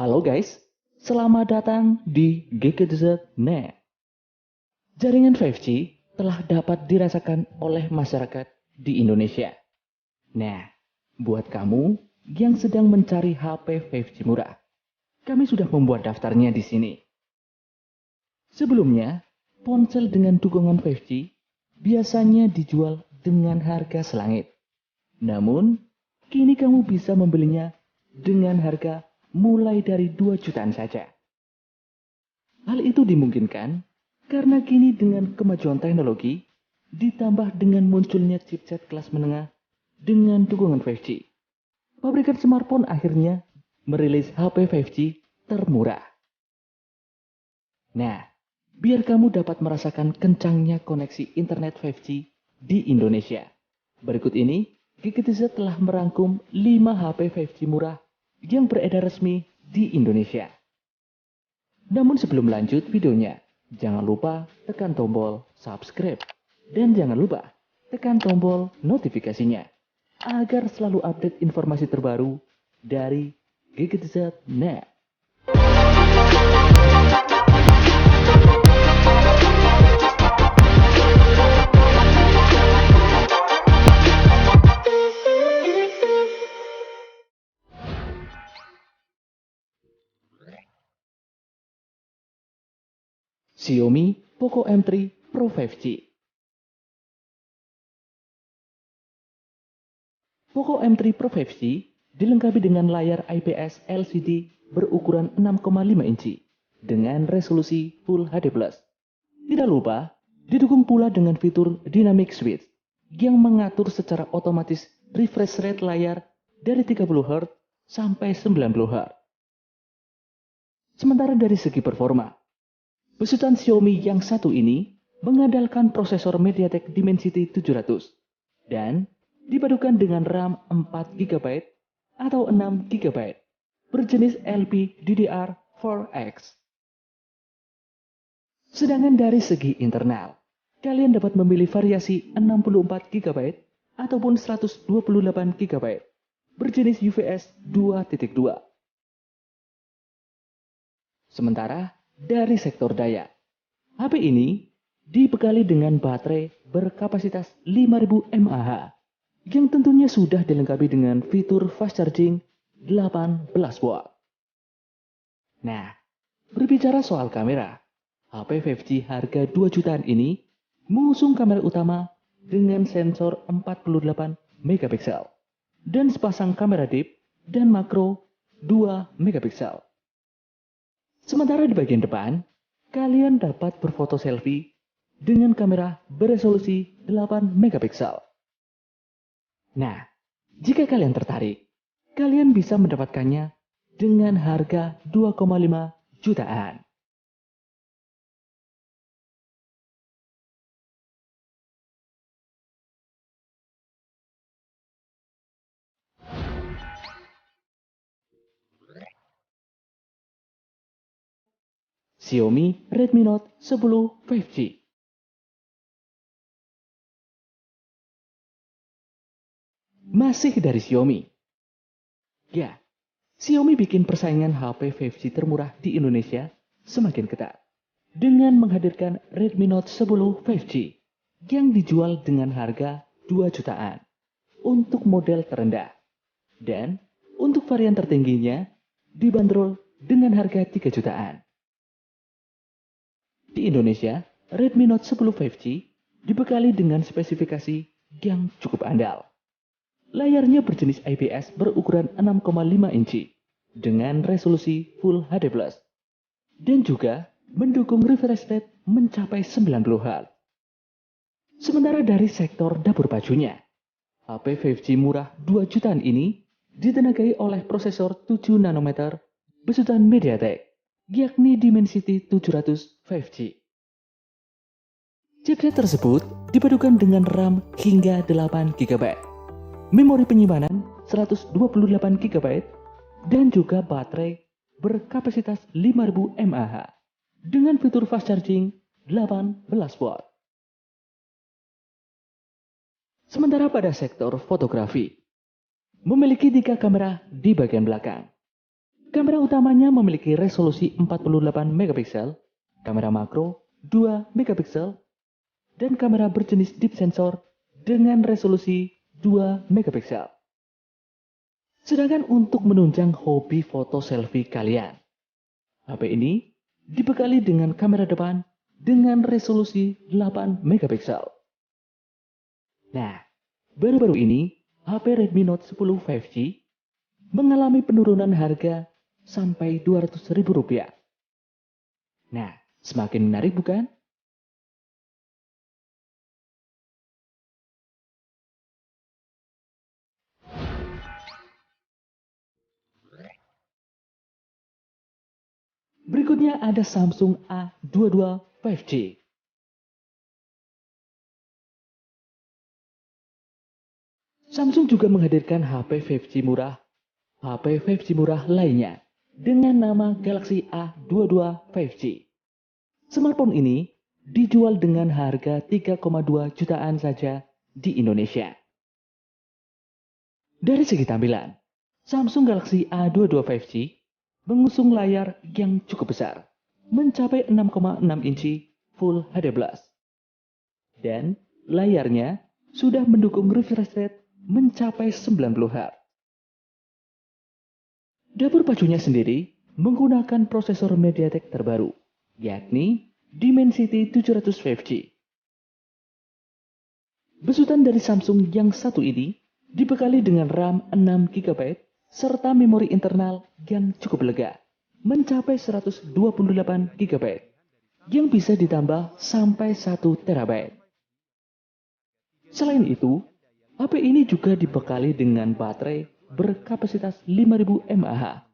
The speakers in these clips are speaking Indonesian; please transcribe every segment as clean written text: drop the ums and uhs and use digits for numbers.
Halo guys, selamat datang di GKZ.net. Jaringan 5G telah dapat dirasakan oleh masyarakat di Indonesia. Nah, buat kamu yang sedang mencari HP 5G murah, kami sudah membuat daftarnya di sini. Sebelumnya, ponsel dengan dukungan 5G biasanya dijual dengan harga selangit. Namun, kini kamu bisa membelinya dengan harga mulai dari 2 jutaan saja. Hal itu dimungkinkan karena kini dengan kemajuan teknologi, ditambah dengan munculnya chipset kelas menengah dengan dukungan 5G. Pabrikan smartphone akhirnya merilis HP 5G termurah. Nah, biar kamu dapat merasakan kencangnya koneksi internet 5G di Indonesia. Berikut ini, GKTZ telah merangkum 5 HP 5G murah yang beredar resmi di Indonesia. Namun sebelum lanjut videonya, jangan lupa tekan tombol subscribe. Dan jangan lupa tekan tombol notifikasinya agar selalu update informasi terbaru dari GKTZ.net. Xiaomi Poco M3 Pro 5G. Poco M3 Pro 5G dilengkapi dengan layar IPS LCD berukuran 6,5 inci dengan resolusi Full HD+. Tidak lupa, didukung pula dengan fitur Dynamic Switch yang mengatur secara otomatis refresh rate layar dari 30 Hz sampai 90 Hz. Sementara dari segi performa, besutan Xiaomi yang satu ini mengandalkan prosesor MediaTek Dimensity 700 dan dipadukan dengan RAM 4 GB atau 6 GB berjenis LPDDR4X. Sedangkan dari segi internal, kalian dapat memilih variasi 64 GB ataupun 128 GB berjenis UFS 2.2. Sementara dari sektor daya, HP ini dibekali dengan baterai berkapasitas 5000 mAh yang tentunya sudah dilengkapi dengan fitur fast charging 18 watt. Nah, berbicara soal kamera, HP 5G harga 2 jutaan ini mengusung kamera utama dengan sensor 48 megapiksel dan sepasang kamera deep dan makro 2 megapiksel. Sementara di bagian depan, kalian dapat berfoto selfie dengan kamera beresolusi 8 megapiksel. Nah, jika kalian tertarik, kalian bisa mendapatkannya dengan harga 2,5 jutaan. Xiaomi Redmi Note 10 5G. Masih dari Xiaomi. Ya, Xiaomi bikin persaingan HP 5G termurah di Indonesia semakin ketat dengan menghadirkan Redmi Note 10 5G yang dijual dengan harga 2 jutaan untuk model terendah. Dan untuk varian tertingginya dibanderol dengan harga 3 jutaan. Di Indonesia, Redmi Note 10 5G dibekali dengan spesifikasi yang cukup andal. Layarnya berjenis IPS berukuran 6,5 inci dengan resolusi Full HD+. Dan juga mendukung refresh rate mencapai 90 Hz. Sementara dari sektor dapur bajunya, HP 5G murah 2 jutaan ini ditenagai oleh prosesor 7 nanometer besutan MediaTek, yakni Dimensity 700 5G. Chipset tersebut dipadukan dengan RAM hingga 8 GB, memori penyimpanan 128 GB, dan juga baterai berkapasitas 5000 mAh dengan fitur fast charging 18 watt. Sementara pada sektor fotografi, memiliki 3 kamera di bagian belakang. Kamera utamanya memiliki resolusi 48 megapiksel, kamera makro 2 megapiksel, dan kamera berjenis deep sensor dengan resolusi 2 megapiksel. Sedangkan untuk menunjang hobi foto selfie kalian, HP ini dibekali dengan kamera depan dengan resolusi 8 megapiksel. Nah, baru-baru ini HP Redmi Note 10 5G mengalami penurunan harga sampai Rp200.000. Nah, semakin menarik bukan? Berikutnya ada Samsung A22 5G. Samsung juga menghadirkan HP 5G murah lainnya dengan nama Galaxy A22 5G. Smartphone ini dijual dengan harga 3,2 jutaan saja di Indonesia. Dari segi tampilan, Samsung Galaxy A22 5G mengusung layar yang cukup besar, mencapai 6,6 inci Full HD+. Dan layarnya sudah mendukung refresh rate mencapai 90 Hz. Dapur pacunya sendiri menggunakan prosesor MediaTek terbaru, yakni Dimensity 700 5G. Besutan dari Samsung yang satu ini dibekali dengan RAM 6 GB serta memori internal yang cukup lega, mencapai 128 GB, yang bisa ditambah sampai 1 TB. Selain itu, HP ini juga dibekali dengan baterai berkapasitas 5000 mAh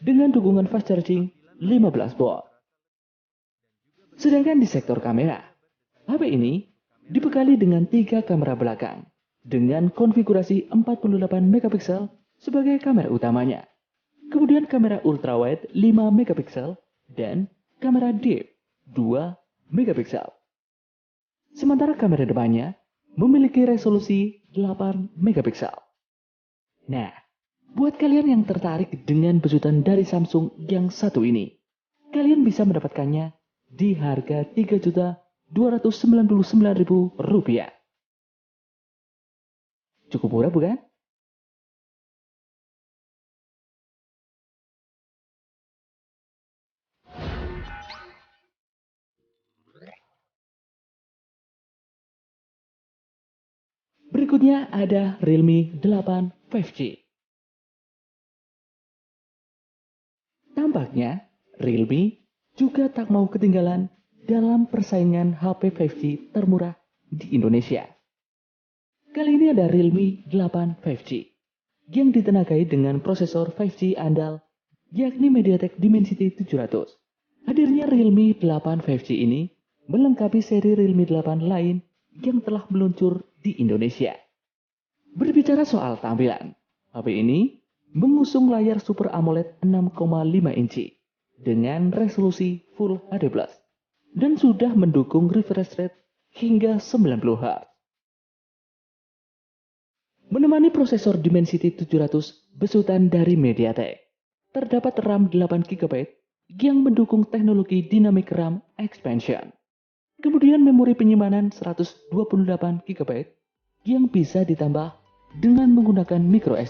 dengan dukungan fast charging 15 volt. Sedangkan di sektor kamera, HP ini dibekali dengan 3 kamera belakang dengan konfigurasi 48 megapiksel sebagai kamera utamanya. Kemudian kamera ultrawide 5 megapiksel dan kamera deep 2 megapiksel. Sementara kamera depannya memiliki resolusi 8 megapiksel. Nah, buat kalian yang tertarik dengan besutan dari Samsung yang satu ini, kalian bisa mendapatkannya di harga Rp3.299.000. Cukup murah bukan? Berikutnya ada Realme 8 5G. Tampaknya Realme juga tak mau ketinggalan dalam persaingan HP 5G termurah di Indonesia. Kali ini ada Realme 8 5G yang ditenagai dengan prosesor 5G andal yakni MediaTek Dimensity 700. Hadirnya Realme 8 5G ini melengkapi seri Realme 8 lain yang telah meluncur di Indonesia. Berbicara soal tampilan, HP ini mengusung layar Super AMOLED 6,5 inci dengan resolusi Full HD+, dan sudah mendukung refresh rate hingga 90 Hz. Menemani prosesor Dimensity 700 besutan dari MediaTek, terdapat RAM 8 GB yang mendukung teknologi Dynamic RAM Expansion. Kemudian memori penyimpanan 128 GB yang bisa ditambah dengan menggunakan microSD.